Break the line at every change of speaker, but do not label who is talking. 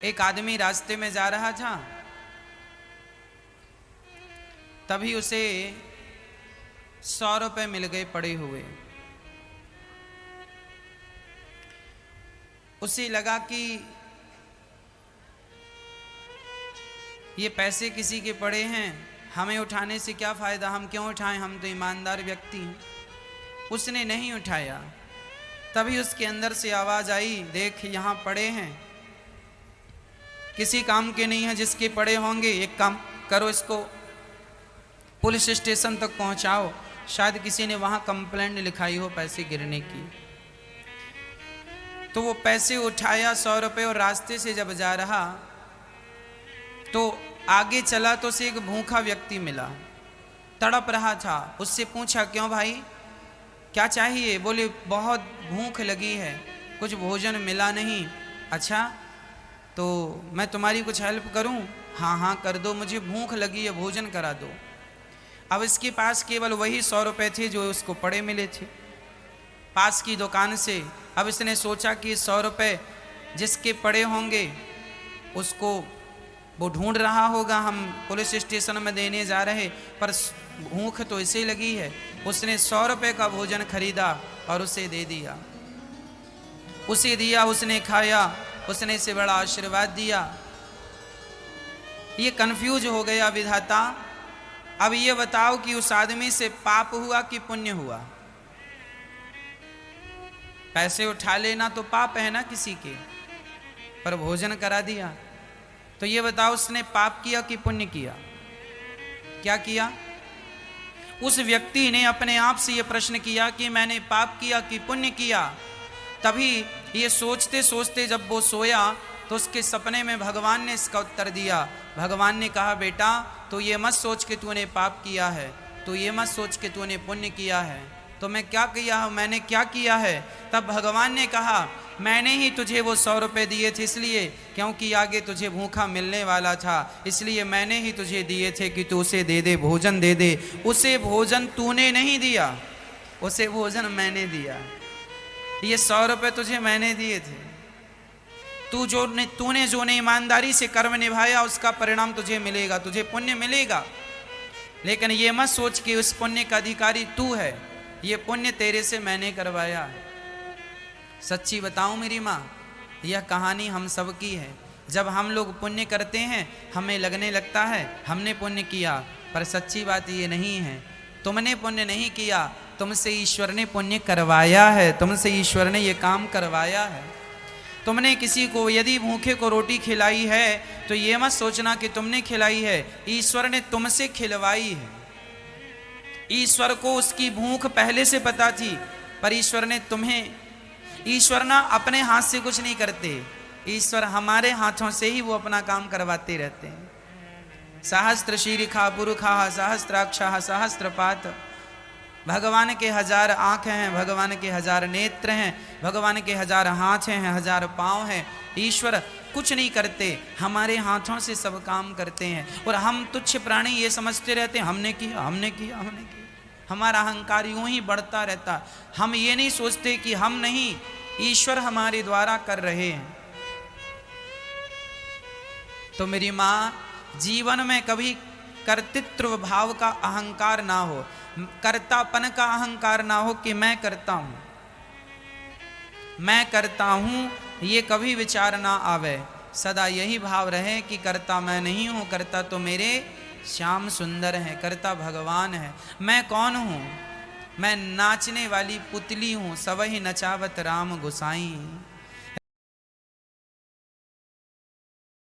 एक आदमी रास्ते में जा रहा था, तभी उसे 100 रुपए मिल गए पड़े हुए। उसे लगा कि ये पैसे किसी के पड़े हैं, हमें उठाने से क्या फायदा, हम क्यों उठाएं, हम तो ईमानदार व्यक्ति हैं। उसने नहीं उठाया। तभी उसके अंदर से आवाज आई, देख यहाँ पड़े हैं, किसी काम के नहीं है, जिसके पड़े होंगे एक काम करो, इसको पुलिस स्टेशन तक पहुंचाओ, शायद किसी ने वहां कंप्लेंट लिखाई हो पैसे गिरने की। तो वो पैसे उठाया 100 रुपए, और रास्ते से जब जा रहा तो आगे चला तो उसे एक भूखा व्यक्ति मिला, तड़प रहा था। उससे पूछा, क्यों भाई क्या चाहिए? बोले, बहुत भूख लगी है, कुछ भोजन मिला नहीं। अच्छा, तो मैं तुम्हारी कुछ हेल्प करूं? हाँ हाँ कर दो, मुझे भूख लगी है, भोजन करा दो। अब इसके पास केवल वही 100 रुपए थे जो उसको पड़े मिले थे पास की दुकान से। अब इसने सोचा कि 100 रुपए जिसके पड़े होंगे उसको वो ढूंढ रहा होगा, हम पुलिस स्टेशन में देने जा रहे, पर भूख तो इसे लगी है। उसने 100 रुपए का भोजन खरीदा और उसे दे दिया। उसे दिया, उसने खाया, उसने इसे बड़ा आशीर्वाद दिया। ये कंफ्यूज हो गया विधाता, अब ये बताओ कि उस आदमी से पाप हुआ कि पुण्य हुआ? पैसे उठा लेना तो पाप है ना किसी के, पर भोजन करा दिया तो ये बताओ उसने पाप किया कि पुण्य किया? क्या किया? उस व्यक्ति ने अपने आप से ये प्रश्न किया कि मैंने पाप किया कि पुण्य किया। तभी ये सोचते सोचते जब वो सोया तो उसके सपने में भगवान ने इसका उत्तर दिया। भगवान ने कहा, बेटा तो ये मत सोच के तूने पाप किया है, तो ये मत सोच के तूने पुण्य किया है। तो मैं क्या किया हूँ, मैंने क्या किया है? तब भगवान ने कहा, मैंने ही तुझे वो 100 रुपए दिए थे, इसलिए क्योंकि आगे तुझे भूखा मिलने वाला था, इसलिए मैंने ही तुझे दिए थे कि तू उसे दे दे, भोजन दे दे। उसे भोजन तूने नहीं दिया, उसे भोजन मैंने दिया। ये 100 रुपए तुझे मैंने दिए थे। तूने जो ने ईमानदारी से कर्म निभाया उसका परिणाम तुझे मिलेगा, तुझे पुण्य मिलेगा। लेकिन ये मत सोच कि उस पुण्य का अधिकारी तू है, ये पुण्य तेरे से मैंने करवाया है। सच्ची बताऊं मेरी माँ, यह कहानी हम सब की है। जब हम लोग पुण्य करते हैं हमें लगने लगता है हमने पुण्य किया, पर सच्ची बात ये नहीं है। तुमने पुण्य नहीं किया, तुमसे ईश्वर ने पुण्य करवाया है, तुमसे ईश्वर ने ये काम करवाया है। तुमने किसी को यदि भूखे को रोटी खिलाई है तो ये मत सोचना कि तुमने खिलाई है, ईश्वर ने तुमसे खिलवाई है। ईश्वर को उसकी भूख पहले से पता थी, पर ईश्वर ने तुम्हें, ईश्वर ना अपने हाथ से कुछ नहीं करते, ईश्वर हमारे हाथों से ही वो अपना काम करवाते रहते हैं। सहस्त्र शीरिखा पुरुखा सहस्त्राक्षा सहस्त्रपात, भगवान के 1000 आंखें हैं, भगवान के 1000 नेत्र हैं, भगवान के 1000 हाथ हैं, 1000 पाँव हैं। ईश्वर कुछ नहीं करते, हमारे हाथों से सब काम करते हैं। और हम तुच्छ प्राणी ये समझते रहते हैं हमने किया हमने किया हमने किया। हमारा अहंकार यूं ही बढ़ता रहता। हम ये नहीं सोचते कि हम नहीं, ईश्वर हमारे द्वारा कर रहे हैं। तो मेरी माँ, जीवन में कभी कर्तृत्व भाव का अहंकार ना हो, कर्तापन का अहंकार ना हो कि मैं करता हूं, मैं करता हूं, ये कभी विचार ना आवे। सदा यही भाव रहे कि करता मैं नहीं हूं, करता तो मेरे श्याम सुंदर हैं, करता भगवान है। मैं कौन हूं? मैं नाचने वाली पुतली हूं, सबही नचावत राम गोसाई।